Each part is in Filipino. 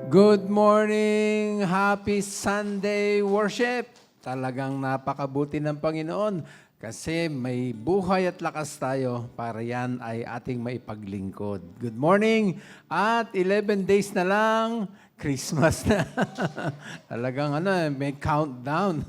Good morning! Happy Sunday worship! Talagang napakabuti ng Panginoon kasi may buhay at lakas tayo para yan ay ating maipaglingkod. Good morning! At 11 days na lang, Christmas na. Talagang may countdown.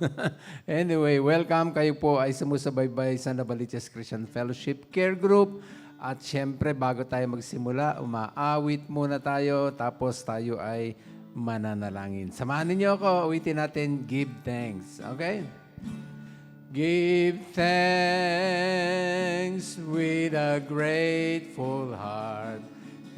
Anyway, welcome. Kayo po ay sumusubaybay sa Navaliches Christian Fellowship Care Group. At syempre, bago tayo magsimula, umaawit muna tayo, tapos tayo ay mananalangin. Samahan niyo ako, awitin natin, Give Thanks. Okay? Give thanks with a grateful heart.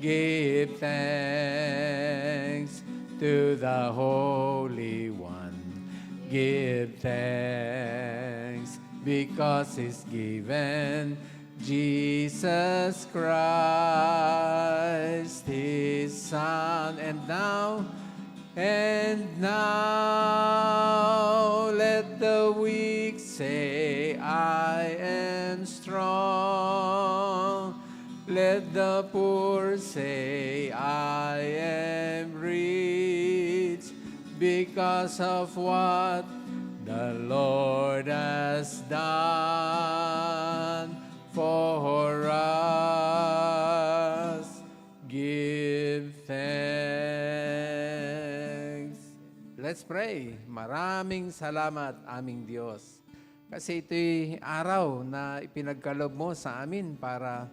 Give thanks to the Holy One. Give thanks because He's given Jesus Christ, His Son, and now, let the weak say, I am strong. Let the poor say, I am rich, because of what the Lord has done for us. Give thanks. Let's pray. Maraming salamat, aming Diyos. Kasi ito'y araw na ipinagkaloob mo sa amin para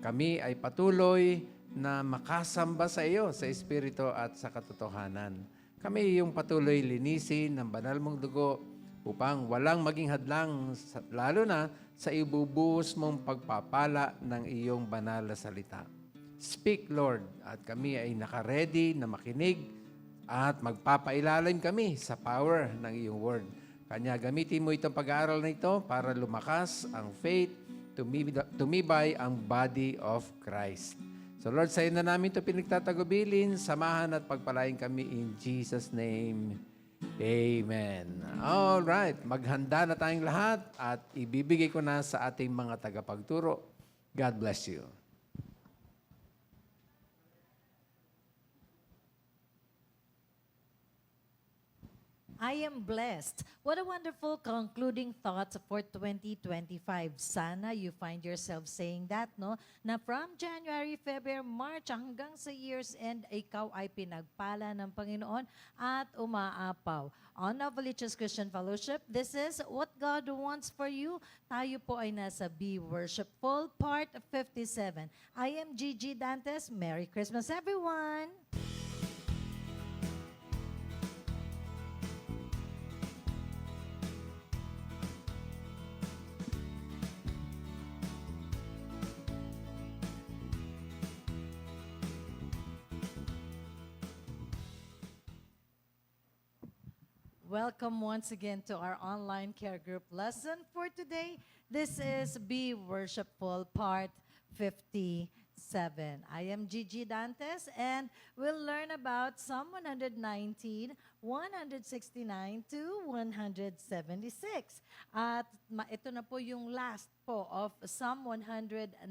kami ay patuloy na makasamba sa iyo sa Espiritu at sa katotohanan. Kami yung patuloy linisin ng banal mong dugo upang walang maging hadlang, lalo na sa ibubuhos mong pagpapala ng iyong banal na salita. Speak, Lord, at kami ay nakaredy na makinig at magpapailalim kami sa power ng iyong word. Kanya gamitin mo itong pag-aaral na ito para lumakas ang faith, tumibay ang body of Christ. So Lord, sa iyo na namin ito pinagtatagubilin, samahan at pagpalain kami in Jesus' name. Amen. All right, maghanda na tayong lahat at ibibigay ko na sa ating mga tagapagturo. God bless you. I am blessed. What a wonderful concluding thoughts for 2025. Sana you find yourself saying that, no? Na from January, February, March, hanggang sa year's end, ikaw ay pinagpala ng Panginoon at umaapaw. On Navaliches Christian Fellowship, this is what God wants for you. Tayo po ay nasa Be Worshipful, Part 57. I am Gigi Dantes. Merry Christmas, everyone! Welcome once again to our online care group lesson for today. This is Be Worshipful Part 57. I am Gigi Dantes and we'll learn about Psalm 119, 169 to 176. At ito na po yung last po of Psalm 119.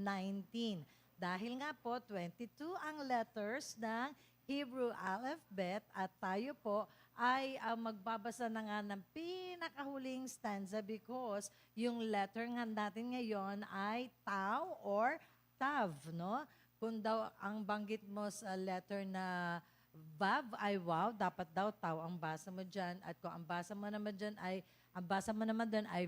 Dahil nga po 22 ang letters ng Hebrew alphabet at tayo po ay magbabasa na nga ng pinakahuling stanza because yung letter nga natin ngayon ay Tau or Tav, no? Kung daw ang banggit mo sa letter na Vav ay wow, dapat daw Tau ang basa mo dyan. At kung ang basa mo naman dyan ay,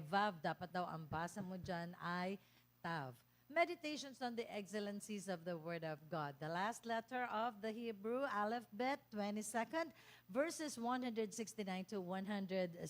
Vav, dapat daw ang basa mo dyan ay Tav. Meditations on the excellencies of the Word of God. The last letter of the Hebrew alphabet, 22nd, verses 169 to 176.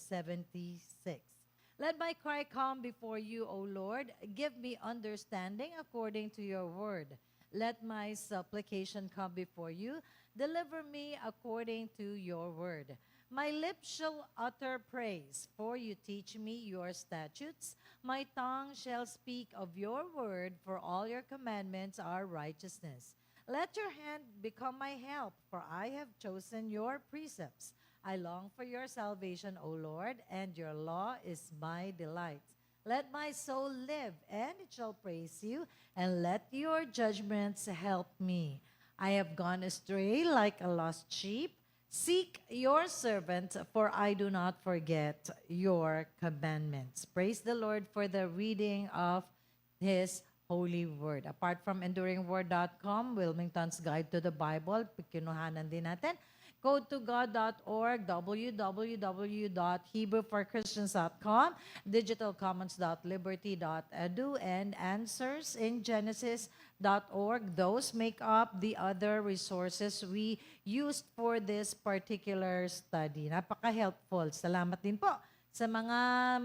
Let my cry come before you, O Lord. Give me understanding according to your word. Let my supplication come before you. Deliver me according to your word. My lips shall utter praise, for you teach me your statutes. My tongue shall speak of your word, for all your commandments are righteousness. Let your hand become my help, for I have chosen your precepts. I long for your salvation, O Lord, and your law is my delight. Let my soul live, and it shall praise you, and let your judgments help me. I have gone astray like a lost sheep. Seek your servant, for I do not forget your commandments. Praise the Lord for the reading of His holy word. Apart from enduringword.com, Wilmington's Guide to the Bible, kinuhanan din natin. Go to god.org, www.hebrewforchristians.com, digitalcommons.liberty.edu, and answersingenesis.org. Those make up the other resources we used for this particular study. Napaka-helpful. Salamat din po sa mga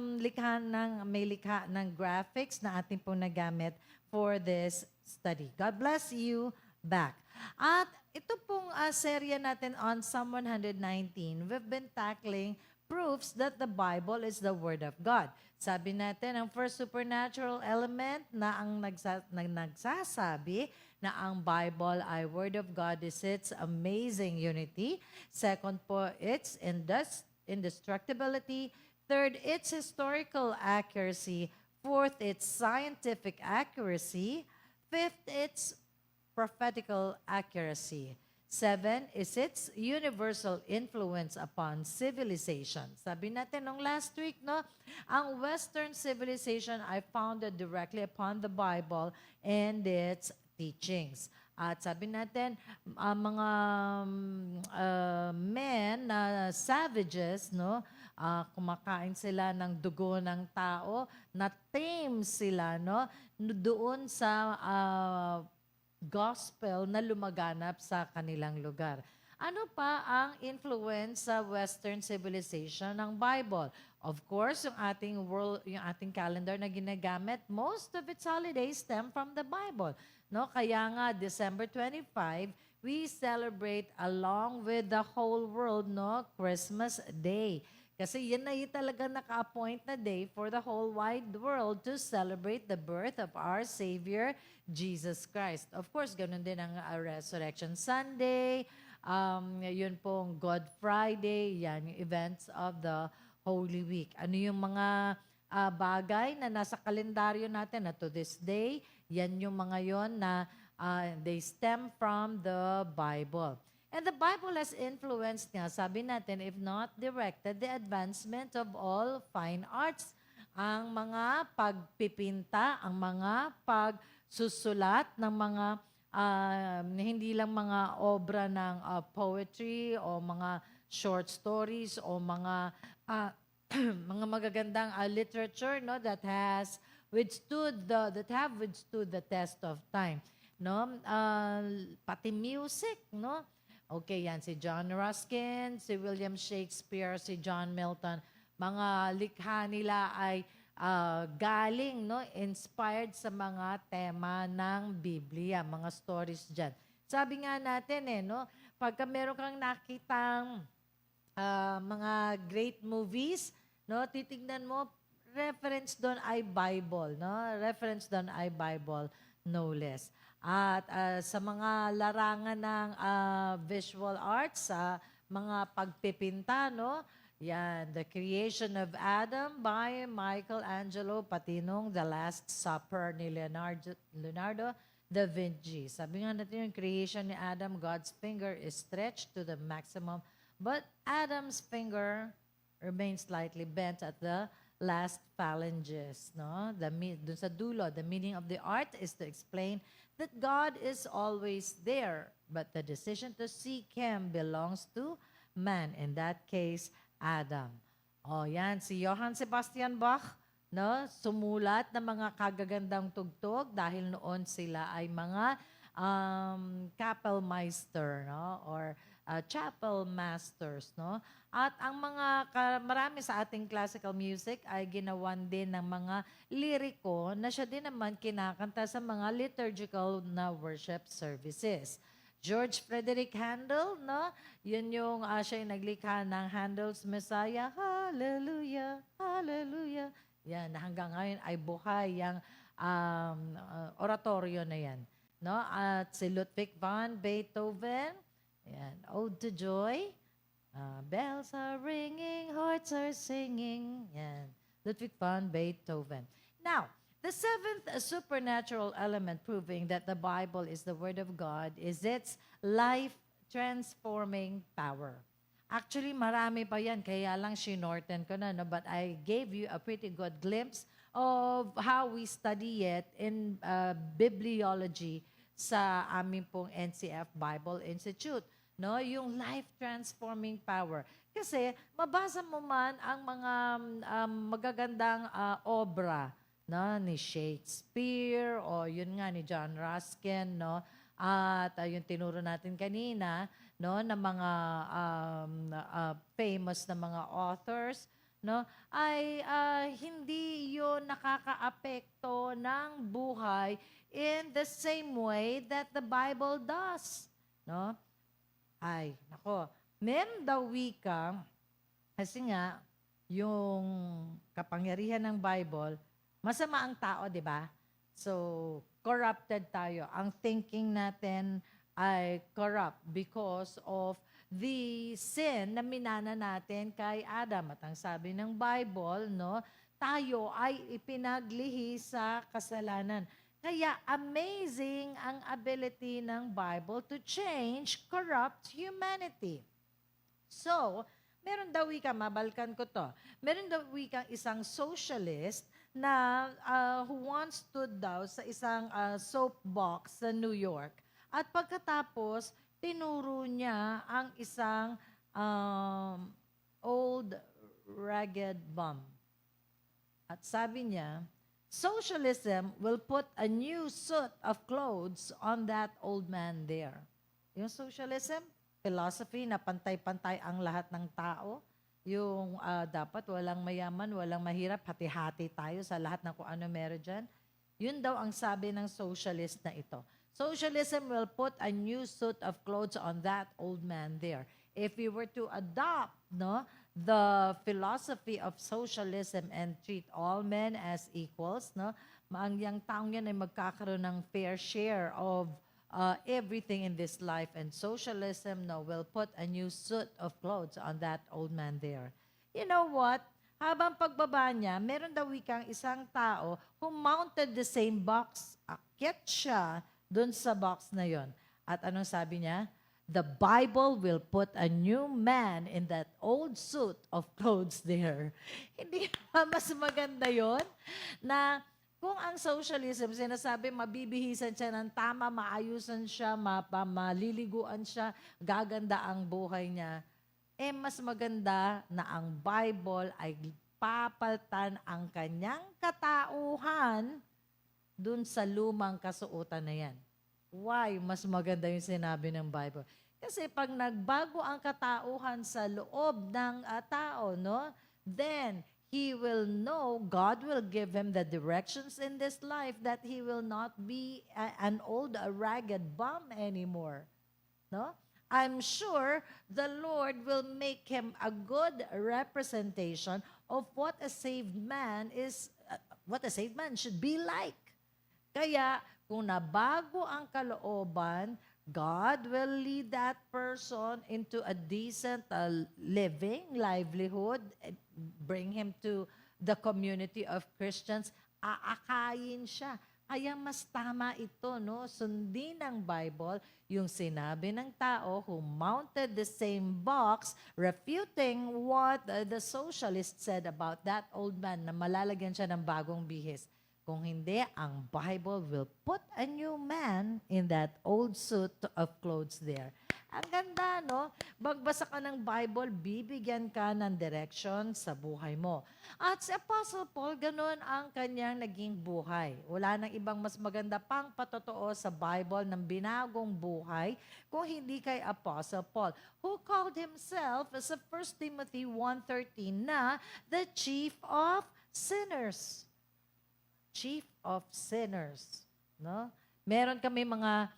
may likha ng graphics na ating pong nagamit for this study. God bless you back. At ito pong serya natin on Psalm 119, we've been tackling proofs that the Bible is the Word of God. Sabi natin, ang first supernatural element na ang nagsasabi na ang Bible ay Word of God is its amazing unity. Second po, its indestructibility. Third, its historical accuracy. Fourth, its scientific accuracy. Fifth, its prophetical accuracy. 7 is its universal influence upon civilization. Sabi natin nung last week, no, ang Western civilization ay founded directly upon the Bible and its teachings. At sabi natin, ang mga men na savages, no, kumakain sila ng dugo ng tao, na tame sila, no, doon sa gospel na lumaganap sa kanilang lugar. Ano pa ang influence sa Western civilization ng Bible? Of course, yung ating calendar na ginagamit, most of its holidays stem from the Bible. No, kaya nga December 25, we celebrate along with the whole world, no, Christmas Day. Kasi yan na yun talaga naka-appoint na day for the whole wide world to celebrate the birth of our Savior, Jesus Christ. Of course, ganun din ang Resurrection Sunday, yun pong God Friday, yan yung events of the Holy Week. Ano yung mga bagay na nasa kalendaryo natin na to this day, yan yung mga yon na they stem from the Bible. And the Bible has influenced nga, sabi natin, if not directed, the advancement of all fine arts. Ang mga pagpipinta, ang mga pagsusulat ng mga, hindi lang mga obra ng poetry o mga short stories o mga mga magagandang literature, no, that have withstood the test of time, no, pati music, no. Okay, yan si John Ruskin, si William Shakespeare, si John Milton. Mga likha nila ay galing, no, inspired sa mga tema ng Biblia, mga stories dyan. Sabi nga natin, no, pagka meron kang nakitang mga great movies, no, titignan mo, reference doon ay Bible, no? Reference doon ay Bible, no less. At sa mga larangan ng visual arts, sa mga pagpipinta, no? Yan, The Creation of Adam by Michelangelo, pati nung The Last Supper ni Leonardo da Vinci. Sabi nga natin yung creation ni Adam, God's finger is stretched to the maximum, but Adam's finger remains slightly bent at the last phalanges. No? Dun sa dulo, the meaning of the art is to explain that God is always there, but the decision to seek Him belongs to man, in that case, Adam. O yan, si Johann Sebastian Bach, no, sumulat ng mga kagagandang tugtog dahil noon sila ay mga Kapellmeister, no, or chapel masters, no? At ang marami sa ating classical music ay ginawan din ng mga liriko na siya din naman kinakanta sa mga liturgical na worship services. George Frederick Handel, no? Yun yung siya yung naglikha ng Handel's Messiah. Hallelujah, hallelujah. Yan, hanggang ngayon ay buhay yung oratorio na yan. No? At si Ludwig van Beethoven, yan, Ode to Joy, bells are ringing, hearts are singing. Yan, Ludwig van Beethoven. Now, The seventh supernatural element proving that the Bible is the Word of God is its life-transforming power. Actually, marami pa yan, kaya lang shinorten ko na, no? But I gave you a pretty good glimpse of how we study it in bibliology sa aming pong NCF Bible Institute. No, yung life-transforming power. Kasi mabasa mo man ang mga magagandang obra, no, ni Shakespeare o yun nga ni John Ruskin, no, at yung tinuro natin kanina, no, na mga famous na mga authors, no, ay hindi yun nakakaapekto ng buhay in the same way that the Bible does, no? Ay, nako, meron daw wika, kasi nga, yung kapangyarihan ng Bible, masama ang tao, di ba? So, corrupted tayo. Ang thinking natin ay corrupt because of the sin na minana natin kay Adam. At ang sabi ng Bible, no, tayo ay ipinaglihi sa kasalanan. Kaya amazing ang ability ng Bible to change corrupt humanity. So, meron daw wika, mabalkan ko to, meron daw wikang isang socialist na who once stood daw sa isang soapbox sa New York. At pagkatapos, tinuro niya ang isang old ragged bum. At sabi niya, socialism will put a new suit of clothes on that old man there. Yung socialism, philosophy na pantay-pantay ang lahat ng tao. Yung dapat walang mayaman, walang mahirap, hati-hati tayo sa lahat ng kung ano meron dyan. Yun daw ang sabi ng socialist na ito. Socialism will put a new suit of clothes on that old man there. If we were to adopt, no, the philosophy of socialism and treat all men as equals, no, ang yang taong yan ay magkakaroon ng fair share of everything in this life, and socialism, no, will put a new suit of clothes on that old man there. You know what? Habang pagbaba niya, meron daw wikang isang tao who mounted the same box. Akyat siya dun sa box na yon. At anong sabi niya? The Bible will put a new man in that old suit of clothes there. Hindi ba mas maganda yon? Na kung ang socialism, sinasabi, mabibihisan siya ng tama, maayusan siya, maliliguan siya, gaganda ang buhay niya, eh mas maganda na ang Bible ay papaltan ang kanyang katauhan dun sa lumang kasuotan na yan. Why mas maganda yung sinabi ng Bible? Kasi pag nagbago ang katauhan sa loob ng tao, no, then he will know, God will give him the directions in this life that he will not be an old, ragged bum anymore. No? I'm sure the Lord will make him a good representation of what a saved man is, what a saved man should be like. Kaya, kung nabago ang kalooban, God will lead that person into a decent living, livelihood, bring him to the community of Christians, aakayin siya. Kaya mas tama ito, no? Sundin ng Bible yung sinabi ng tao who mounted the same box, refuting what the socialist said about that old man na malalagyan siya ng bagong bihis. Kung hindi, ang Bible will put a new man in that old suit of clothes there. Ang ganda, no? Bagbasa ka ng Bible, bibigyan ka ng direction sa buhay mo. At si Apostle Paul, ganun ang kanyang naging buhay. Wala nang ibang mas maganda pang patotoo sa Bible ng binagong buhay kung hindi kay Apostle Paul, who called himself, sa 1 Timothy 1:13, na the chief of sinners. Chief of sinners, no? Meron kami mga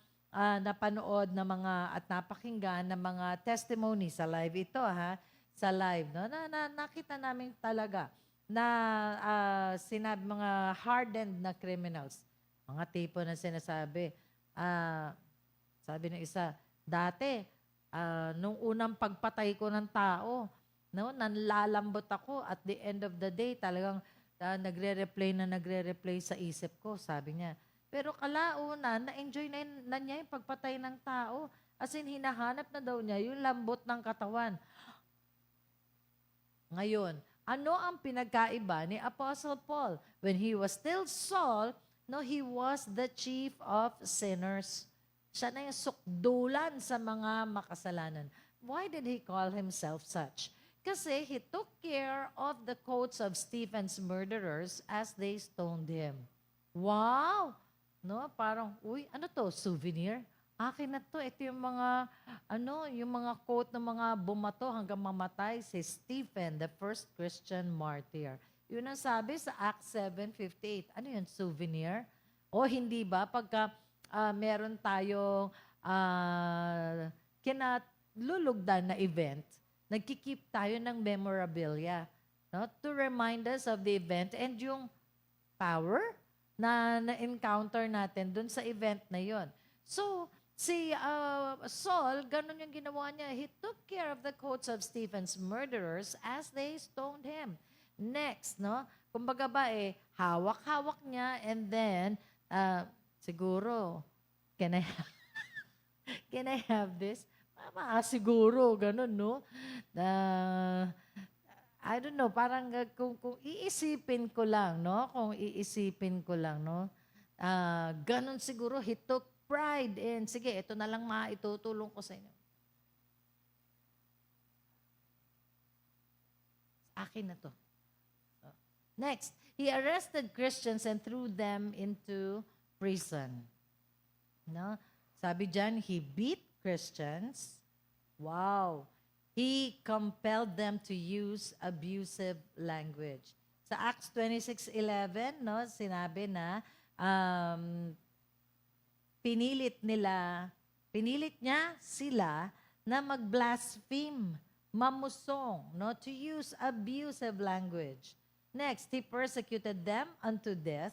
napanood na mga at napakinggan na mga testimony sa live ito, ha? Sa live, no? Na nakita namin talaga na sinabi mga hardened na criminals. Mga tipo na sinasabi, sabi ng isa, dati, nung unang pagpatay ko ng tao, no, nanlalambot ako, at the end of the day, talagang nagre-replay sa isip ko, sabi niya. Pero kalauna, na-enjoy na niya yung pagpatay ng tao. As in, hinahanap na daw niya yung lambot ng katawan. Ngayon, ano ang pinagkaiba ni Apostle Paul? When he was still Saul, no, he was the chief of sinners. Siya na yung sukdulan sa mga makasalanan. Why did he call himself such? Kasi he took care of the coats of Stephen's murderers as they stoned him. Wow! No, parang, uy, ano to? Souvenir? Akin na to. Ito yung mga, yung mga coat ng mga bumato hanggang mamatay si Stephen, the first Christian martyr. Yun ang sabi sa Acts 7:58. Ano yun? Souvenir? O hindi ba? Pagka meron tayong kinalulugdan na event, nagkikip tayo ng memorabilia, no? To remind us of the event and yung power na na-encounter natin dun sa event na yon. So, si Saul, ganun yung ginawa niya. He took care of the coats of Stephen's murderers as they stoned him. Next, no? Kumbaga ba hawak-hawak niya and then, siguro, can I have this? Siguro, ganun, no? I don't know, parang kung iisipin ko lang, no? Kung iisipin ko lang, no? Ganun siguro, he took pride in, sige, ito na lang maitutulong ko sa inyo. Akin na to. Next, he arrested Christians and threw them into prison. No? Sabi dyan, he beat Christians. Wow. He compelled them to use abusive language. Sa Acts 26:11, no, sinabi na pinilit niya sila na mag-blaspheme, mamusong, no, to use abusive language. Next, he persecuted them unto death.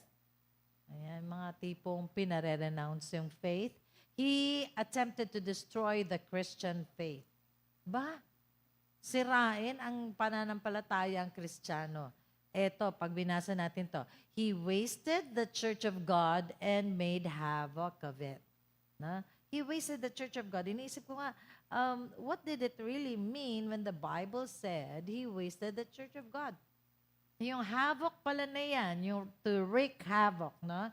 Ayan, mga tipong pinare-renounce yung faith. He attempted to destroy the Christian faith. Sirain ang pananampalatayang Kristiyano. Eto, pag binasa natin to, he wasted the church of God and made havoc of it. Na? He wasted the church of God. Iniisip ko nga, what did it really mean when the Bible said he wasted the church of God? Yung havoc pala na yan, yung to wreak havoc, no?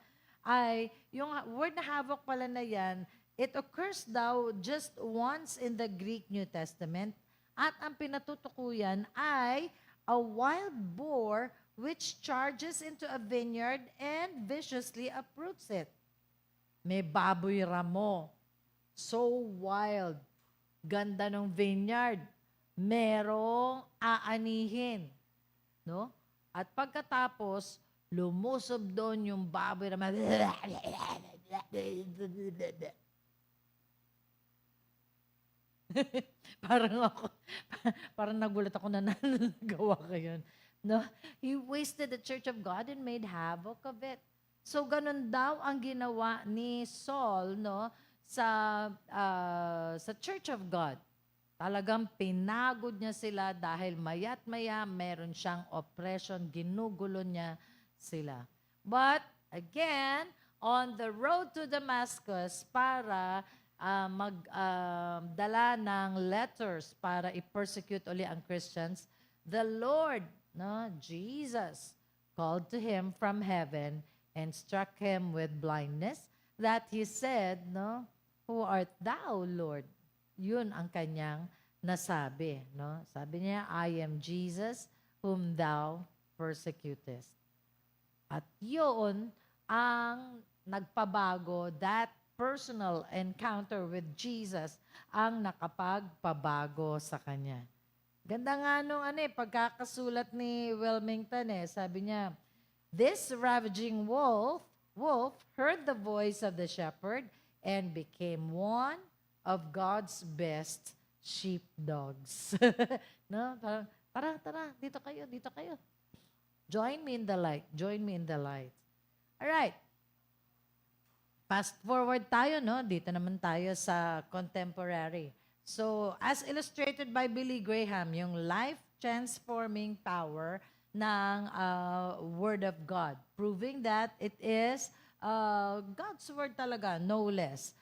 Yung word na havoc pala na yan, it occurs daw just once in the Greek New Testament. At ang pinatutukuyan ay a wild boar which charges into a vineyard and viciously uproots it. May baboy ramo. So wild. Ganda ng vineyard. Merong aanihin. No? At pagkatapos, lumusob doon yung baboy ramo. parang nagulat ako na nagawa ko yun. No? He wasted the church of God and made havoc of it. So, ganun daw ang ginawa ni Saul, no, sa church of God. Talagang pinagod niya sila dahil maya't maya meron siyang oppression, ginugulo niya sila. But, again, on the road to Damascus para magdala ng letters para i-persecute uli ang Christians, the Lord, no, Jesus, called to him from heaven and struck him with blindness, that he said, no, who art thou, Lord? Yun ang kanyang nasabi, no? Sabi niya, I am Jesus whom thou persecutest. At yun ang nagpabago, that personal encounter with Jesus ang nakapagpabago sa kanya. Ganda nga nung pagkakasulat ni Wilmington sabi niya, this ravaging wolf heard the voice of the shepherd and became one of God's best sheepdogs. No? Tara, dito kayo. Join me in the light. All right. Fast forward tayo, no? Dito naman tayo sa contemporary. So, as illustrated by Billy Graham, yung life-transforming power ng Word of God, proving that it is God's Word talaga, no less.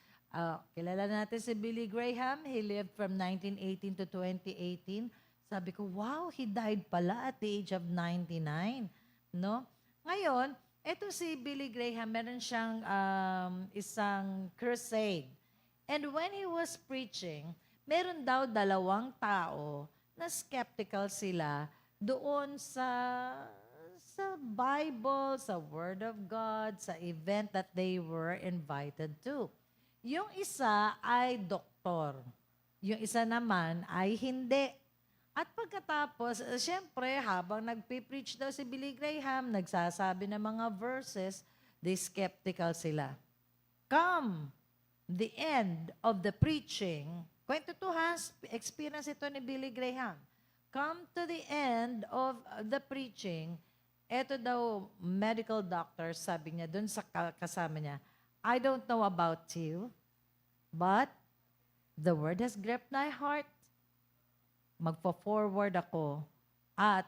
Kilala natin si Billy Graham. He lived from 1918 to 2018. Sabi ko, wow, he died pala at the age of 99. No? Ngayon, eto si Billy Graham, meron siyang isang crusade. And when he was preaching, meron daw 2 tao na skeptical sila doon sa Bible, sa Word of God, sa event that they were invited to. Yung isa ay doktor. Yung isa naman ay hindi. At pagkatapos, syempre, habang nagpipreach daw si Billy Graham, nagsasabi ng mga verses, they skeptical sila. Come, the end of the preaching, kwento to ha, experience ito ni Billy Graham. Come to the end of the preaching, eto daw, medical doctor, sabi niya, dun sa kasama niya, I don't know about you, but the word has gripped my heart. Magpa-forward ako at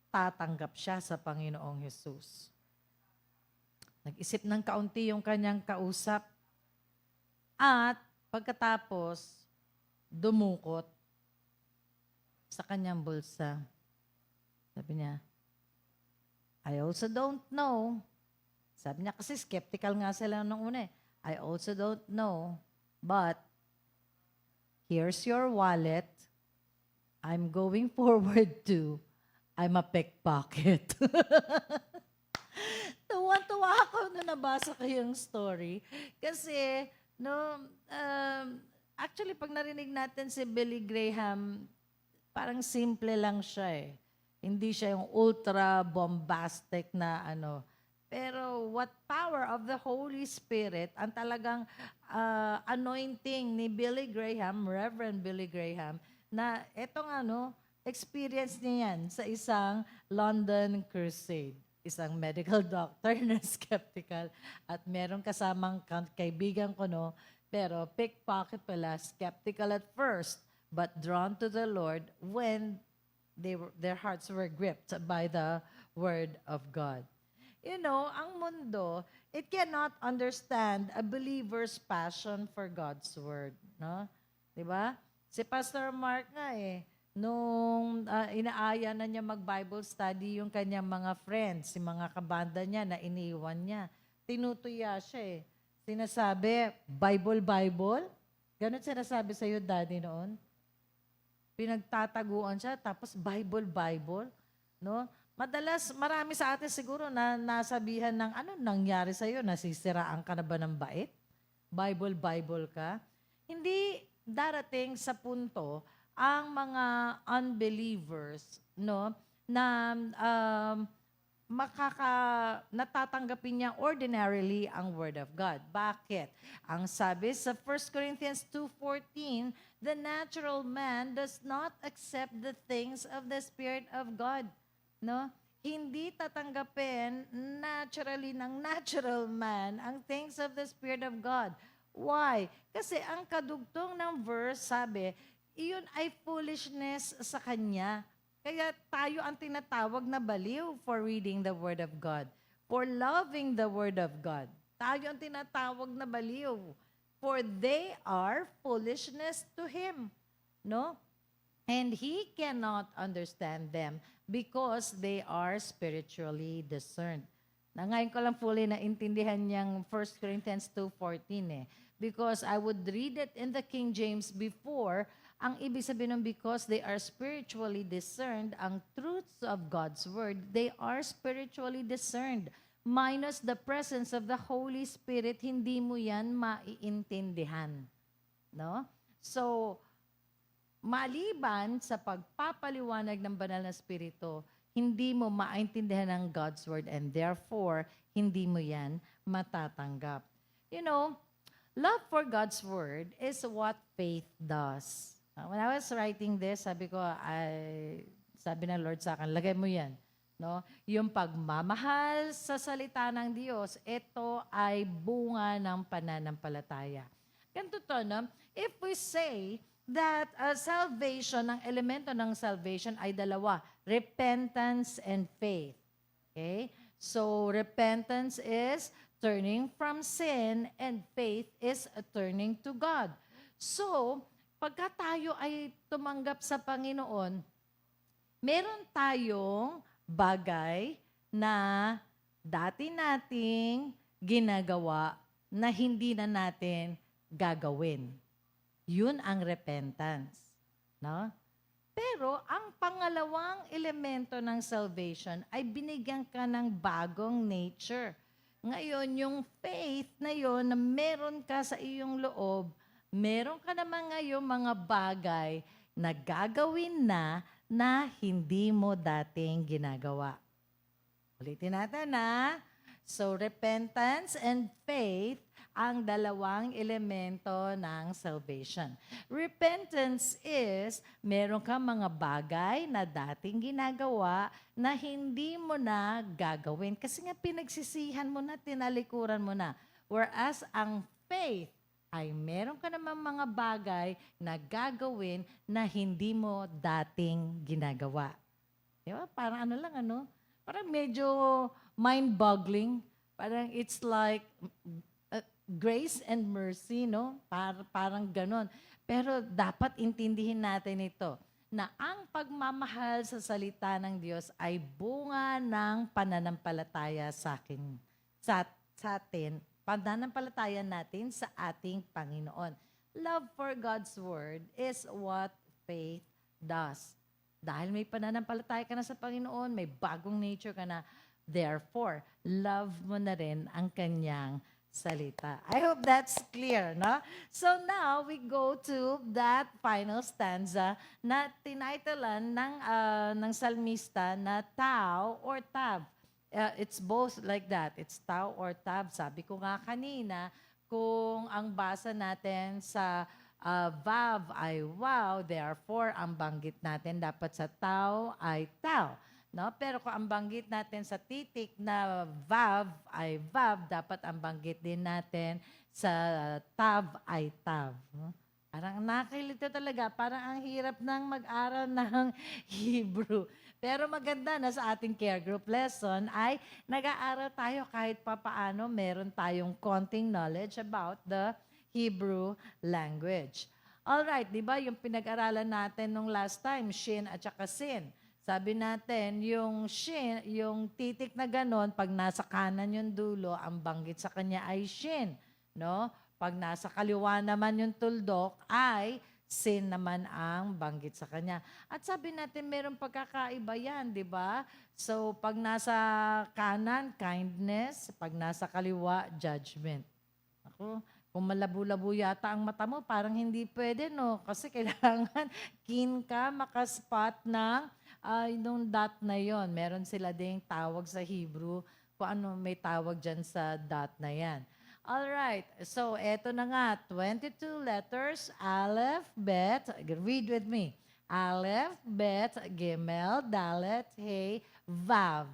tatanggap siya sa Panginoong Jesus. Nag-isip ng kaunti yung kanyang kausap at pagkatapos, dumukot sa kanyang bulsa. Sabi niya, I also don't know. Sabi niya kasi skeptical nga sila nung una eh. I also don't know, but here's your wallet. I'm going forward to, I'm a pickpocket. Tuwa-tuwa ako nung nabasa ko yung story. Kasi, actually, pag narinig natin si Billy Graham, parang simple lang siya eh. Hindi siya yung ultra bombastic na ano. Pero what power of the Holy Spirit, ang talagang anointing ni Billy Graham, Reverend Billy Graham, na etong experience niya yan sa isang London crusade. Isang medical doctor na skeptical at merong kasamang kaibigan ko, pero pickpocket pala, skeptical at first, but drawn to the Lord when their hearts were gripped by the Word of God. Ang mundo, it cannot understand a believer's passion for God's Word. No? Diba? Si Pastor Mark nga nung inaaya na niya mag-Bible study yung kanyang mga friends, si mga kabanda niya na iniwan niya, tinutuya siya Sinasabi, Bible, Bible? Ganon sinasabi sa iyo, Daddy, noon? Pinagtataguan siya, tapos Bible, Bible? No? Madalas, marami sa atin siguro na nasabihan ng ano nangyari sa iyo, nasisiraan ka na ba ng bait? Bible, Bible ka? Hindi darating sa punto ang mga unbelievers na natatanggapin niya ordinarily ang Word of God. Bakit? Ang sabi sa 1 Corinthians 2:14, the natural man does not accept the things of the Spirit of God. Hindi tatanggapin naturally ng natural man ang things of the Spirit of God. Why? Kasi ang kadugtong ng verse, sabi, iyon ay foolishness sa kanya. Kaya tayo ang tinatawag na baliw for reading the Word of God, for loving the Word of God. Tayo ang tinatawag na baliw, for they are foolishness to Him. And He cannot understand them because they are spiritually discerned. Ngayon ko lang fully naintindihan niyang 1 Corinthians 2:14 Because I would read it in the King James before, ang ibig sabihin ng because they are spiritually discerned, ang truths of God's Word, they are spiritually discerned. Minus the presence of the Holy Spirit, hindi mo yan maiintindihan. So, maliban sa pagpapaliwanag ng banal na Espiritu, hindi mo maintindihan ang God's Word and therefore, hindi mo yan matatanggap. Love for God's Word is what faith does. When I was writing this, sabi ng Lord sa akin, lagay mo yan. Yung pagmamahal sa salita ng Diyos, ito ay bunga ng pananampalataya. Ganito to, if we say that salvation, ang elemento ng salvation ay dalawa, repentance and faith. Okay? So, repentance is turning from sin and faith is turning to God. So, pagka tayo ay tumanggap sa Panginoon, meron tayong bagay na dati nating ginagawa na hindi na natin gagawin. Yun ang repentance. No? Pero ang pangalawang elemento ng salvation ay binigyan ka ng bagong nature. Ngayon, yung faith na yon na meron ka sa iyong loob, meron ka naman ngayon mga bagay na gagawin na hindi mo dating ginagawa. Ulitin natin na. So, repentance and faith ang dalawang elemento ng salvation. Repentance is, meron ka mga bagay na dating ginagawa na hindi mo na gagawin. Kasi nga pinagsisihan mo na, tinalikuran mo na. Whereas ang faith ay meron ka namang mga bagay na gagawin na hindi mo dating ginagawa. Di ba? Parang ano lang, ano? Parang medyo mind-boggling. Parang it's like grace and mercy, no? Parang ganon. Pero dapat intindihin natin ito, na ang pagmamahal sa salita ng Diyos ay bunga ng pananampalataya sa atin, pananampalataya natin sa ating Panginoon. Love for God's Word is what faith does. Dahil may pananampalataya ka na sa Panginoon, may bagong nature ka na, therefore, love mo na rin ang kanyang salita. I hope that's clear, no? So now, we go to that final stanza na tinitlean ng salmista na Tau or Tav. It's both like that. It's Tau or Tav. Sabi ko nga kanina, kung ang basa natin sa Vav ay wow, therefore, ang banggit natin dapat sa Tau ay Tau. No? Pero kung ang banggit natin sa titik na Vav ay Vav, dapat ang banggit din natin sa Tav ay Tav. No? Parang nakakilito talaga. Parang ang hirap ng mag-aral ng Hebrew. Pero maganda na sa ating care group lesson ay nag-aaral tayo kahit papaano meron tayong konting knowledge about the Hebrew language. Alright, di ba yung pinag-aralan natin nung last time, shin at saka sin. Sabi natin, yung shin, yung titik na ganon, pag nasa kanan yung dulo, ang banggit sa kanya ay shin. No? Pag nasa kaliwa naman yung tuldok, ay sin naman ang banggit sa kanya. At sabi natin, meron pagkakaiba yan, di ba? So, pag nasa kanan, kindness. Pag nasa kaliwa, judgment. Ako, kung malabo-labo yata ang mata mo, parang hindi pwede, no? Kasi kailangan keen ka, makaspot ng nung dot na yon. Meron sila ding tawag sa Hebrew kung ano may tawag dyan sa dot na yan. Alright, so eto na nga, 22 letters, Aleph, Bet, read with me. Aleph, Bet, Gimel, Dalet, He, Vav.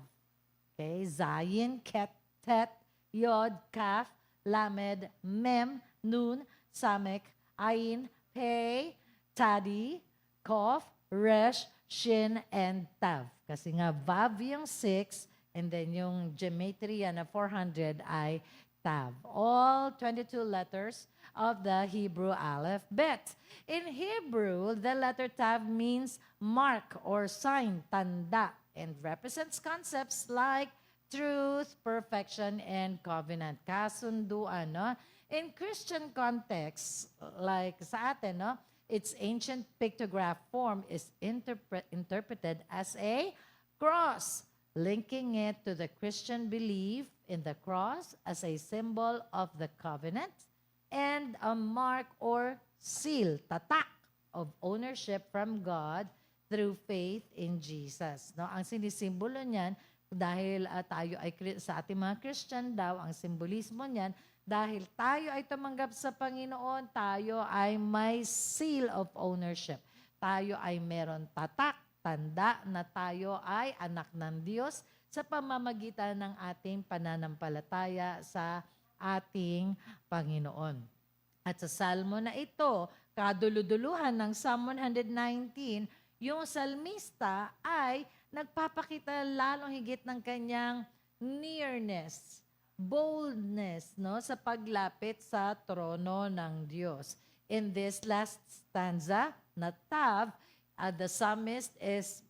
Okay, Zayin, Ket, Tet, Yod, Kaf, Lamed, Mem, Nun, Samek, Ain, Pei, Tadi, Kof, Resh, Shin, and Tav. Kasi nga, Vav yung 6, and then yung gematria na 400 ay Tav. All 22 letters of the Hebrew alphabet. In Hebrew, the letter Tav means mark or sign, tanda, and represents concepts like truth, perfection, and covenant. Kasunduan, no? In Christian context, like sa atin, no? Its ancient pictograph form is interpreted as a cross, linking it to the Christian belief in the cross as a symbol of the covenant, and a mark or seal, tatak, of ownership from God through faith in Jesus. No? Ang sinisimbolo niyan, dahil tayo ay sa ating mga Christian daw, ang simbolismo niyan, dahil tayo ay tumanggap sa Panginoon, tayo ay may seal of ownership. Tayo ay meron tatak, tanda na tayo ay anak ng Diyos sa pamamagitan ng ating pananampalataya sa ating Panginoon. At sa salmo na ito, kaduluduluhan ng Psalm 119, yung salmista ay nagpapakita lalong higit ng kanyang nearness, boldness, no, sa paglapit sa trono ng Diyos. In this last stanza, na Tav, the psalmist is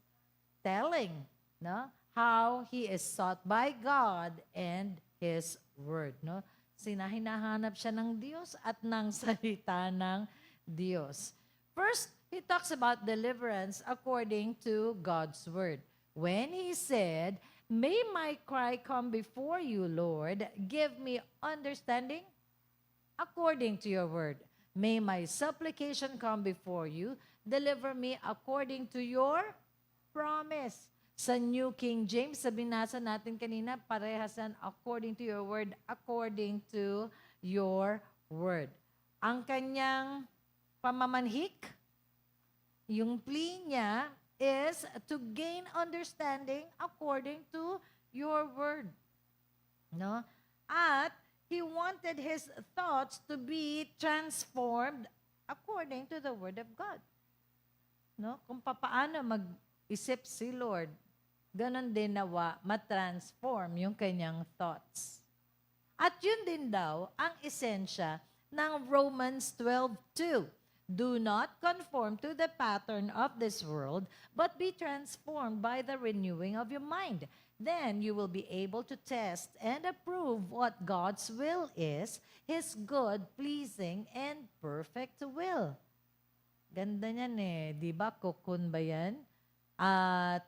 telling, no, how he is sought by God and His Word, no. Hinahanap siya ng Diyos at ng salita ng Diyos. First, he talks about deliverance according to God's Word. When he said, "May my cry come before you, Lord, give me understanding according to your word. May my supplication come before you, deliver me according to your promise." Sa New King James, sa binasa natin kanina, parehas yan, according to your word, according to your word. Ang kanyang pamamanhik, yung plea niya is to gain understanding according to your word. No? At he wanted his thoughts to be transformed according to the word of God. No? Kung paano mag-isip si Lord, ganon din nawa matransform yung kanyang thoughts. At yun din daw ang esensya ng Romans 12:2. Do not conform to the pattern of this world, but be transformed by the renewing of your mind. Then you will be able to test and approve what God's will is, His good, pleasing, and perfect will. Ganda niyan eh. Di ba? Cocoon ba yan? At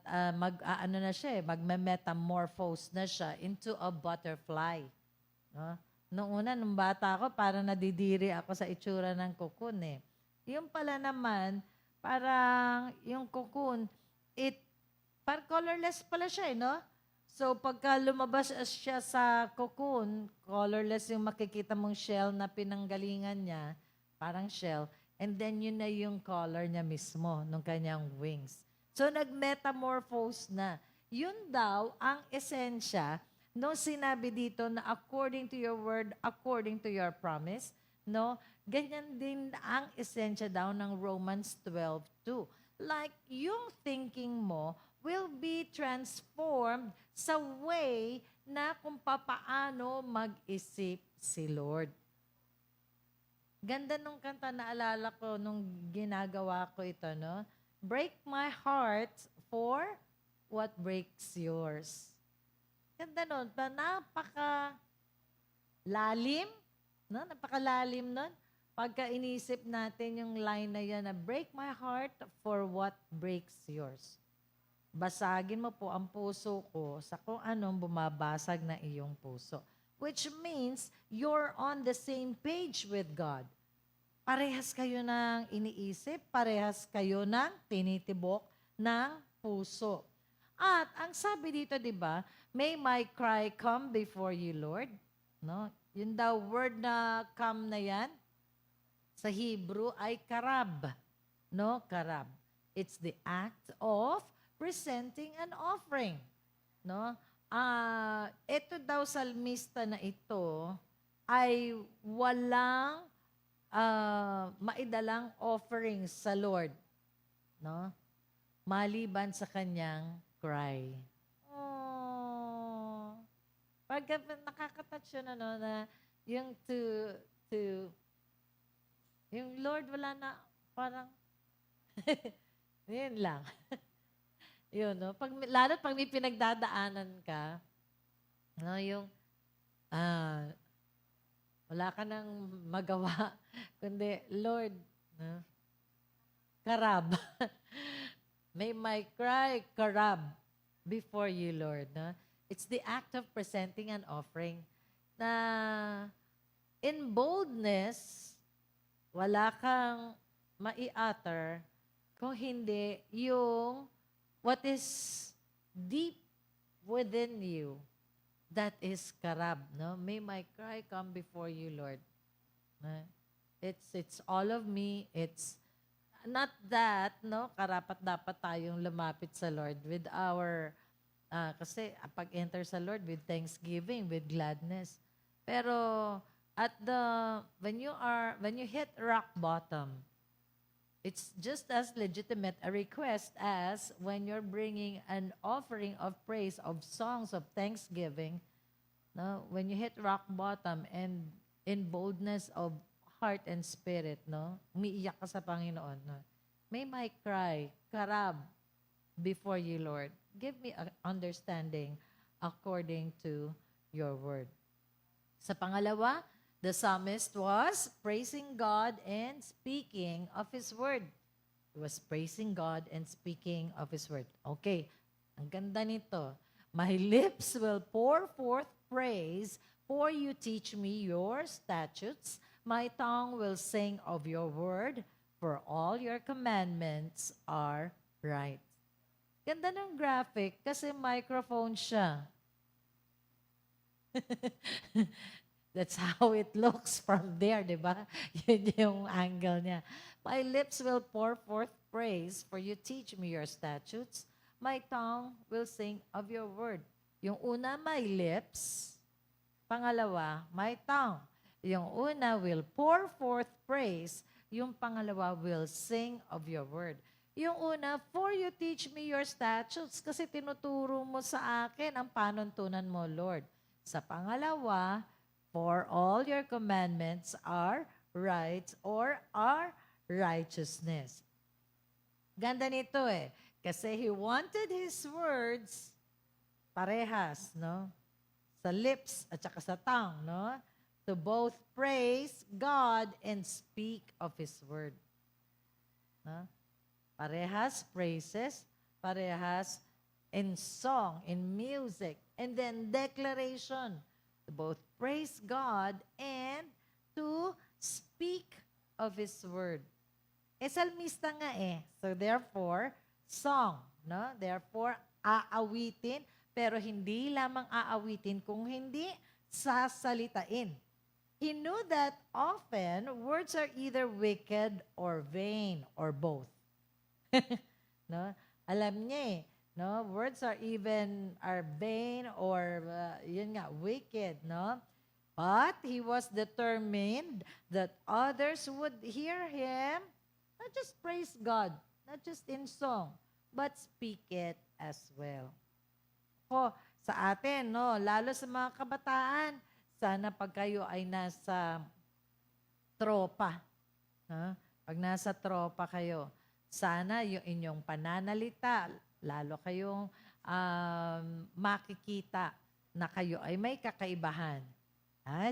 magme-metamorphose na siya into a butterfly. No? Noong una, nung bata ako, parang nadidiri ako sa itsura ng cocoon eh. Yung pala naman, parang yung cocoon, colorless pala siya eh, no? So, pagka lumabas siya sa cocoon, colorless yung makikita mong shell na pinanggalingan niya, parang shell, and then yun na yung color niya mismo, nung kanyang wings. So, nag-metamorphose na. Yun daw ang esensya nung sinabi dito na according to your word, according to your promise, no? Ganyan din ang esensya daw ng Romans 12:2. Like, yung thinking mo will be transformed sa way na kung papaano mag-isip si Lord. Ganda nung kanta, naalala ko nung ginagawa ko ito, no? Break my heart for what breaks yours. Ganda nun. Napaka-lalim. No? Napaka-lalim nun. Pagka inisip natin yung line na yan na break my heart for what breaks yours. Basagin mo po ang puso ko sa kung anong bumabasag na iyong puso. Which means you're on the same page with God. Parehas kayo ng iniisip, parehas kayo ng tinitibok ng puso. At ang sabi dito, di ba, may my cry come before you, Lord. No? Yun daw word na come na yan, sa Hebrew ay karab. No? Karab. It's the act of presenting an offering. No? Ito daw salmista na ito ay walang maidalang offerings sa Lord, no? Maliban sa kanyang cry. Oh. Pag nakakatouch yun, ano, na yung yung Lord wala na, parang, yun lang. Yun, no? Lalo pag may pinagdadaanan ka, no, yung, wala ka nang magawa, kundi, Lord, no? Karab. May my cry, karab, before you, Lord. No? It's the act of presenting an offering na in boldness, wala kang mai-utter kung hindi yung what is deep within you. That is karab, no? May my cry come before you, Lord. It's all of me. It's not that, no? Karapat dapat tayong lumapit sa Lord with our, kasi pag-enter sa Lord with thanksgiving, with gladness. Pero when you hit rock bottom, it's just as legitimate a request as when you're bringing an offering of praise, of songs of thanksgiving. No, when you hit rock bottom and in boldness of heart and spirit, no, umiiyak ka sa Panginoon, no. May my cry, karab, before you, Lord. Give me a understanding according to your word. Sa pangalawa, the psalmist was praising God and speaking of His word. He was praising God and speaking of His word. Okay, ang ganda nito. My lips will pour forth praise, for you teach me your statutes. My tongue will sing of your word, for all your commandments are right. Ganda ng graphic kasi microphone siya. That's how it looks from there, di ba? Yun yung angle niya. My lips will pour forth praise, for you teach me your statutes. My tongue will sing of your word. Yung una, my lips. Pangalawa, my tongue. Yung una will pour forth praise. Yung pangalawa will sing of your word. Yung una, for you teach me your statutes. Kasi tinuturo mo sa akin ang panuntunan mo, Lord. Sa pangalawa, for all your commandments are right or are righteousness. Ganda nito eh. Kasi he wanted his words parehas, no? Sa lips at saka sa tongue, no? To both praise God and speak of His word. No? Parehas praises, parehas in song, in music, and then declaration. To both praise God and to speak of His word. Salmista nga eh. So therefore, song, no? Therefore, aawitin, pero hindi lamang aawitin kung hindi sasalitain. He knew that often words are either wicked or vain or both. No? Alam niya eh. No, words are vain or yun nga, wicked, no? But he was determined that others would hear him, not just praise God, not just in song, but speak it as well. Sa atin, no, lalo sa mga kabataan, sana pag kayo ay nasa tropa, no? Pag nasa tropa kayo, sana yung inyong pananalita, lalo kayong makikita na kayo ay may kakaibahan.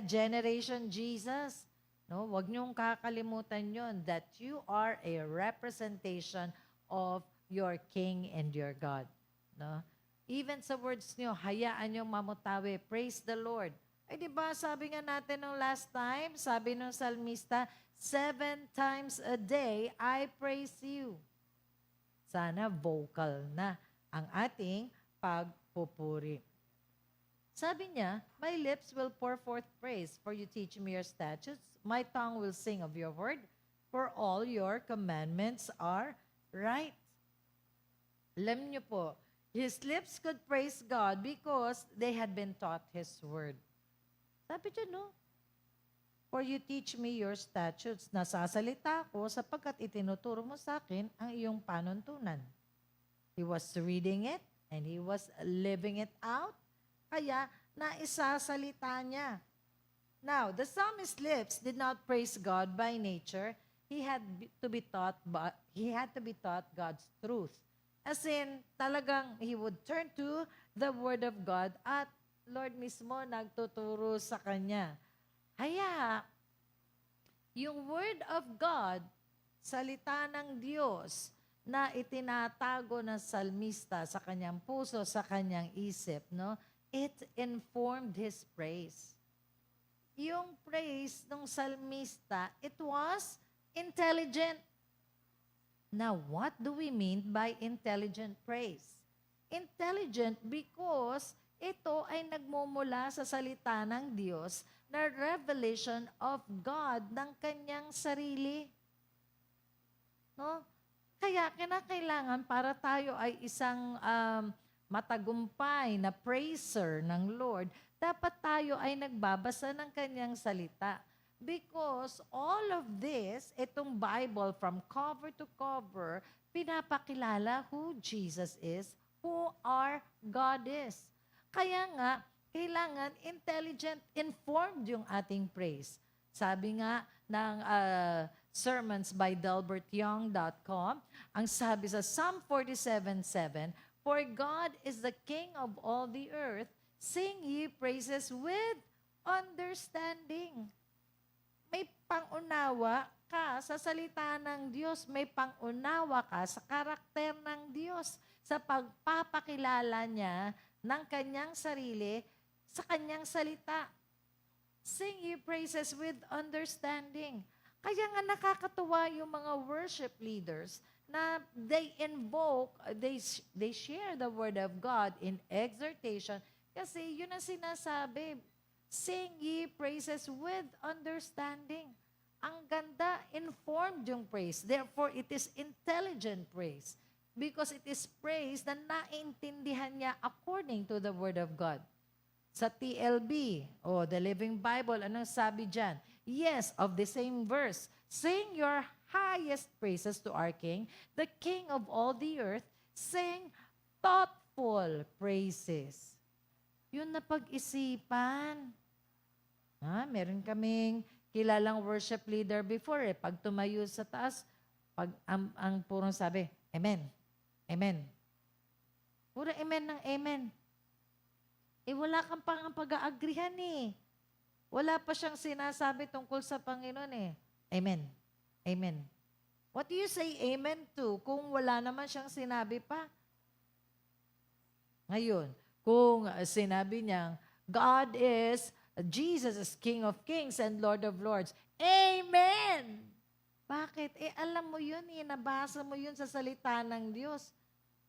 Generation Jesus, no? Huwag niyong kakalimutan yon that you are a representation of your King and your God. No? Even sa words niyo, hayaan niyong mamutawi. Praise the Lord. Ay di ba sabi nga natin nung last time, sabi nung salmista, 7 times a day I praise you. Sana vocal na ang ating pagpupuri. Sabi niya, my lips will pour forth praise, for you teach me your statutes. My tongue will sing of your word, for all your commandments are right. Alam niyo po, his lips could praise God because they had been taught His word. Sabi niya, no? For you teach me your statutes. Nasasalita ko sapagkat itinuturo mo sa akin ang iyong panuntunan. He was reading it and he was living it out. Kaya naisasalita niya. Now, the psalmist's lips did not praise God by nature. He had to be taught God's truth. As in, talagang he would turn to the Word of God at Lord mismo nagtuturo sa kanya. Kaya, yung Word of God, salita ng Diyos na itinatago ng salmista sa kanyang puso, sa kanyang isip, no? It informed his praise. Yung praise ng salmista, it was intelligent. Now, what do we mean by intelligent praise? Intelligent because ito ay nagmumula sa salita ng Diyos na revelation of God ng kanyang sarili. No? Kaya kinakailangan para tayo ay isang matagumpay na praiser ng Lord, dapat tayo ay nagbabasa ng kanyang salita. Because all of this, itong Bible from cover to cover, pinapakilala who Jesus is, who our God is. Kaya nga, kailangan intelligent, informed yung ating praise. Sabi nga ng sermons by delbertyoung.com, ang sabi sa Psalm 47:7, "For God is the King of all the earth, sing ye praises with understanding." May pangunawa ka sa salita ng Diyos, may pangunawa ka sa karakter ng Diyos, sa pagpapakilala niya ng kanyang sarili sa kanyang salita. Sing ye praises with understanding. Kaya nga nakakatuwa yung mga worship leaders na they invoke, they share the word of God in exhortation kasi yun ang sinasabi. Sing ye praises with understanding. Ang ganda, informed yung praise. Therefore, it is intelligent praise because it is praise na naintindihan niya according to the word of God. Sa TLB, the Living Bible, anong sabi dyan? Yes, of the same verse. Sing your highest praises to our King, the King of all the earth. Sing thoughtful praises. Yun na pag-isipan. Meron kaming kilalang worship leader before Pag tumayo sa taas, ang purong sabi, Amen. Amen. Puro amen ng amen. Wala kang pang pag-aagrihan Wala pa siyang sinasabi tungkol sa Panginoon Amen. Amen. What do you say amen to kung wala naman siyang sinabi pa? Ngayon, kung sinabi niya, Jesus is King of Kings and Lord of Lords. Amen! Bakit? Alam mo yun nabasa mo yun sa salita ng Diyos.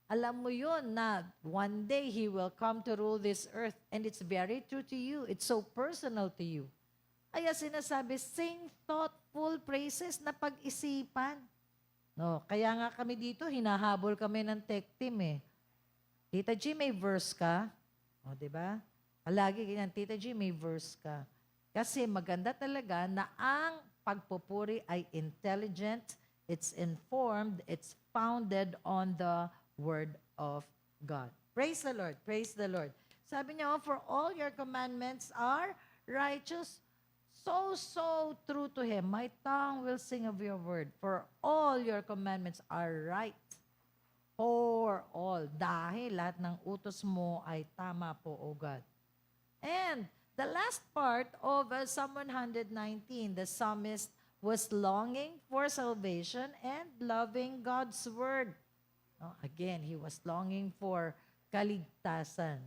Alam mo yun na one day He will come to rule this earth and it's very true to you. It's so personal to you. Kaya sinasabi, sing thoughtful praises na pag-isipan. Kaya nga kami dito, hinahabol kami ng tech team Tita G, may verse ka? Diba? Lagi ganyan, Tita G, may verse ka. Kasi maganda talaga na ang pagpupuri ay intelligent, it's informed, it's founded on the Word of God. Praise the Lord. Praise the Lord. Sabi niya, for all your commandments are righteous, so true to Him. My tongue will sing of your word. For all your commandments are right. For all. Dahil lahat ng utos mo ay tama po, O God. And the last part of Psalm 119, the psalmist was longing for salvation and loving God's word. Again, he was longing for kaligtasan.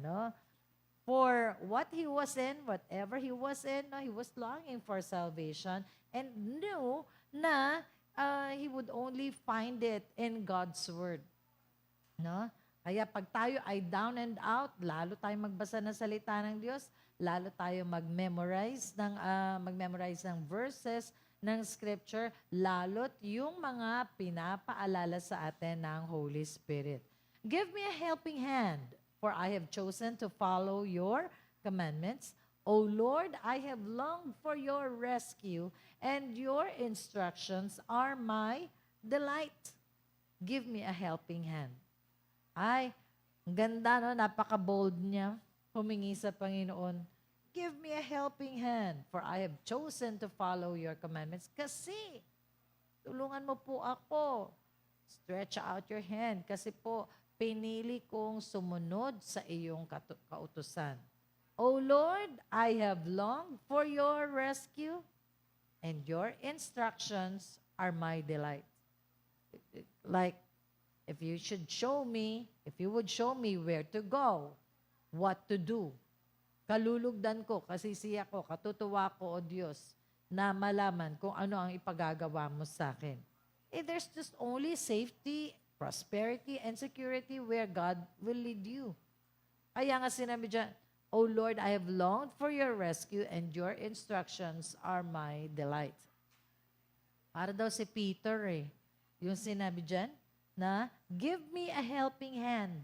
For what he was in, whatever he was in, he was longing for salvation and knew na he would only find it in God's word. Kaya pag tayo ay down and out, lalo tayo magbasa ng salita ng Diyos, lalo tayo mag-memorize ng verses ng scripture, lalo't yung mga pinapaalala sa atin ng Holy Spirit. Give me a helping hand, for I have chosen to follow your commandments. O Lord, I have longed for your rescue, and your instructions are my delight. Give me a helping hand. Ay, ang ganda, napaka-bold niya, humingi sa Panginoon. Give me a helping hand, for I have chosen to follow your commandments. Kasi, tulungan mo po ako. Stretch out your hand. Kasi po, pinili kong sumunod sa iyong kautusan. O Lord, I have longed for your rescue, and your instructions are my delight. Like, if you would show me where to go, what to do, kalulugdan ko, kasisiya ko, katutuwa ko, O Diyos, na malaman kung ano ang ipagagawa mo sa akin. There's just only safety, prosperity, and security where God will lead you. Kaya nga sinabi dyan, O Lord, I have longed for your rescue and your instructions are my delight. Para daw si Peter yung sinabi dyan, na give me a helping hand.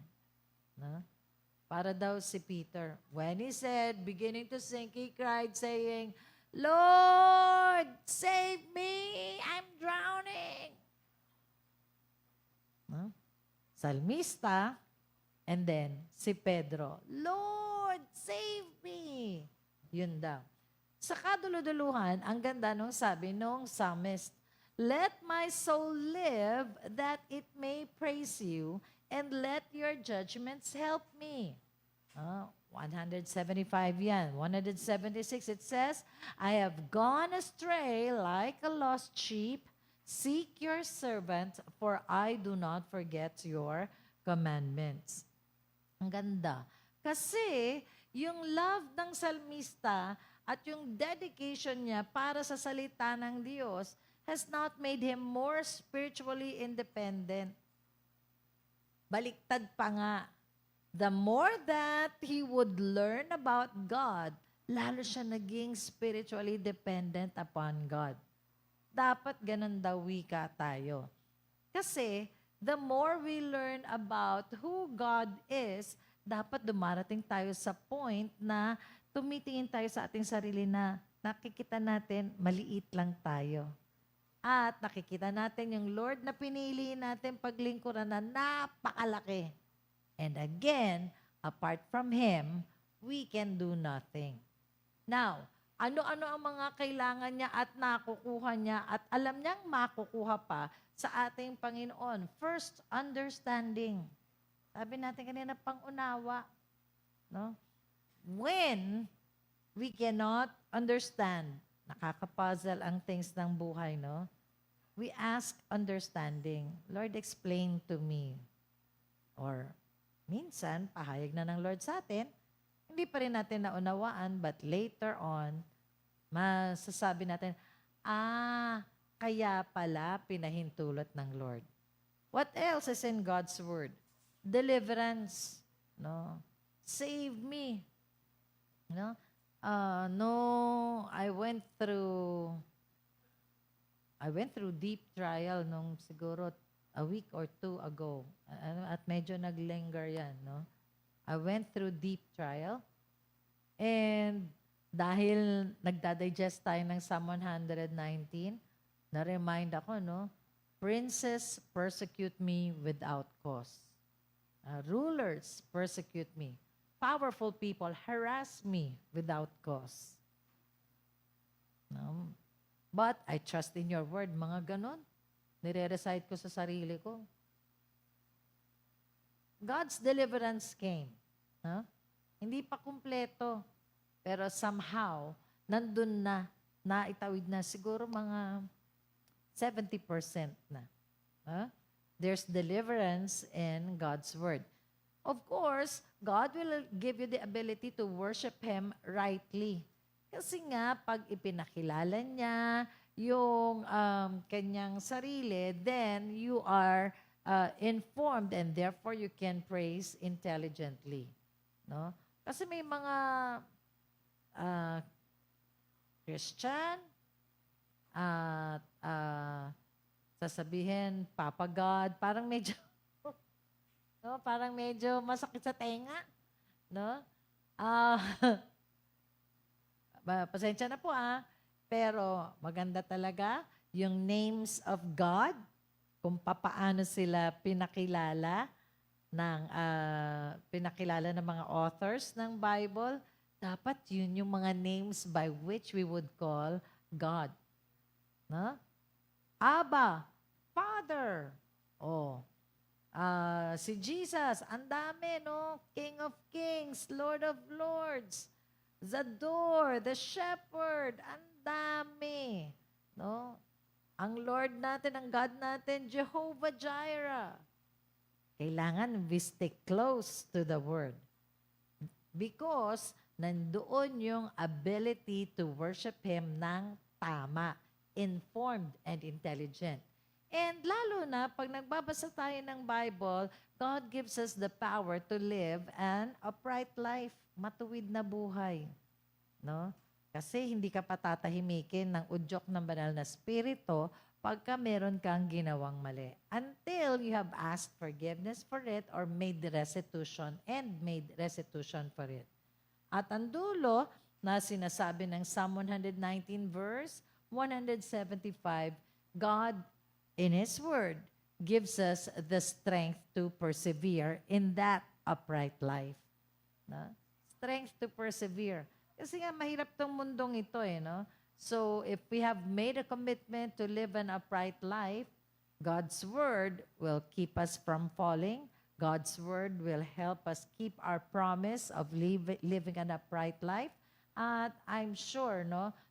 Para daw si Peter. When he said, beginning to sink, he cried saying, Lord, save me! I'm drowning! No? Salmista, and then si Pedro, Lord, save me! Yun daw. Sa kaduluduluhan, ang ganda nung sabi nung psalmist, let my soul live that it may praise you, and let your judgments help me. 175 yan. 176, it says, I have gone astray like a lost sheep. Seek your servant, for I do not forget your commandments. Ang ganda. Kasi, yung love ng salmista at yung dedication niya para sa salita ng Diyos has not made him more spiritually independent. Baliktad pa nga. The more that he would learn about God, lalo siya naging spiritually dependent upon God. Dapat ganun daw wika tayo. Kasi, the more we learn about who God is, dapat dumarating tayo sa point na tumitingin tayo sa ating sarili na nakikita natin, maliit lang tayo. At nakikita natin yung Lord na pinili natin paglingkuran na napakalaki. And again, apart from Him, we can do nothing. Now, ano-ano ang mga kailangan niya at nakukuha niya at alam niyang makukuha pa sa ating Panginoon? First, understanding. Sabi natin kanina, pangunawa. No? When we cannot understand, nakaka-puzzle ang things ng buhay, no? We ask understanding. Lord, explain to me. Or minsan, pahayag na ng Lord sa atin, hindi pa rin natin naunawaan, but later on, masasabi natin, kaya pala pinahintulot ng Lord. What else is in God's Word? Deliverance. No? Save me. No? I went through deep trial nung siguro a week or two ago. At medyo naglinger yan, no? I went through deep trial. And dahil nagdadigest tayo ng Psalm 119, na-remind ako, no? Princes persecute me without cause. Rulers persecute me. Powerful people harass me without cause. No? But I trust in your word, mga ganon. Nire-recite ko sa sarili ko. God's deliverance came. Huh? Hindi pa kumpleto. Pero somehow, nandun na, naitawid na, siguro mga 70% na. Huh? There's deliverance in God's word. Of course, God will give you the ability to worship Him rightly. Kasi nga, pag ipinakilala niya yung kanyang sarili, then you are informed and therefore you can praise intelligently. No? Kasi may mga Christian at sasabihin, Papa God, parang medyo no, parang medyo masakit sa tenga, no? Pasensya na po pero maganda talaga yung names of God, kung papaano sila pinakilala ng mga authors ng Bible. Dapat yun yung mga names by which we would call God. No? Abba, Father. Si Jesus, ang dami, no? King of Kings, Lord of Lords, Zador, the Shepherd, ang dami. No? Ang Lord natin, ang God natin, Jehovah Jireh. Kailangan we stick close to the Word. Because nandoon yung ability to worship Him ng tama, informed and intelligent. And lalo na, pag nagbabasa tayo ng Bible, God gives us the power to live an upright life, matuwid na buhay. No? Kasi hindi ka patatahimikin ng udyok ng banal na spirito pagka meron kang ginawang mali. Until you have asked forgiveness for it or made restitution for it. At ang dulo na sinasabi ng Psalm 119 verse 175, God in His Word gives us the strength to persevere in that upright life. No? Strength to persevere. Kasi nga mahirap tong mundong ito no? So if we have made a commitment to live an upright life, God's Word will keep us from falling. God's Word will help us keep our promise of living an upright life. At I'm sure,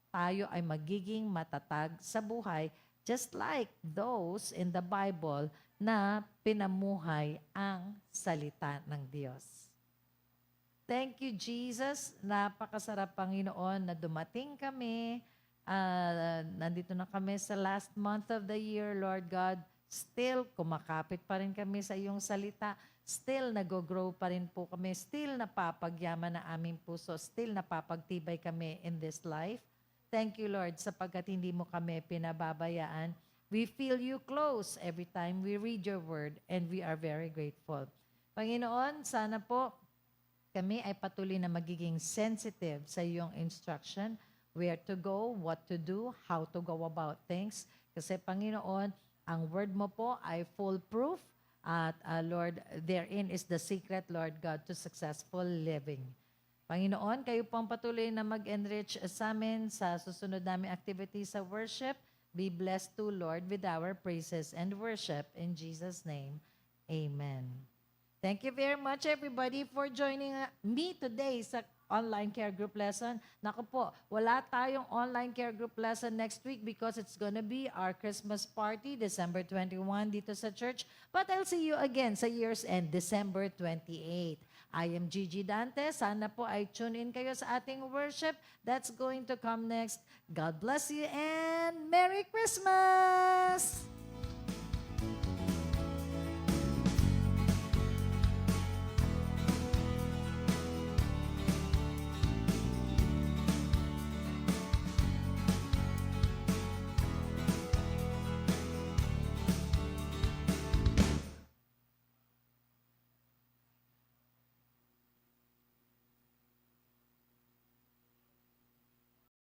tayo ay magiging matatag sa buhay just like those in the Bible na pinamuhay ang salita ng Diyos. Thank you, Jesus. Napakasarap, Panginoon, na dumating kami. Nandito na kami sa last month of the year, Lord God. Still, kumakapit pa rin kami sa iyong salita. Still, nag-grow pa rin po kami. Still, napapagyaman na aming puso. Still, napapagtibay kami in this life. Thank you, Lord, sapagkat hindi mo kami pinababayaan. We feel you close every time we read your word, and we are very grateful. Panginoon, sana po kami ay patuloy na magiging sensitive sa iyong instruction, where to go, what to do, how to go about things. Kasi Panginoon, ang word mo po ay foolproof at Lord, therein is the secret, Lord God, to successful living. Panginoon, kayo po ang patuloy na mag-enrich sa amin sa susunod namin activities sa worship. Be blessed too, Lord, with our praises and worship. In Jesus' name, amen. Thank you very much, everybody, for joining me today sa online care group lesson. Naku po, wala tayong online care group lesson next week because it's gonna be our Christmas party, December 21, dito sa church. But I'll see you again sa year's end, December 28. I am Gigi Dante. Sana po ay tune in kayo sa ating worship. That's going to come next. God bless you and Merry Christmas!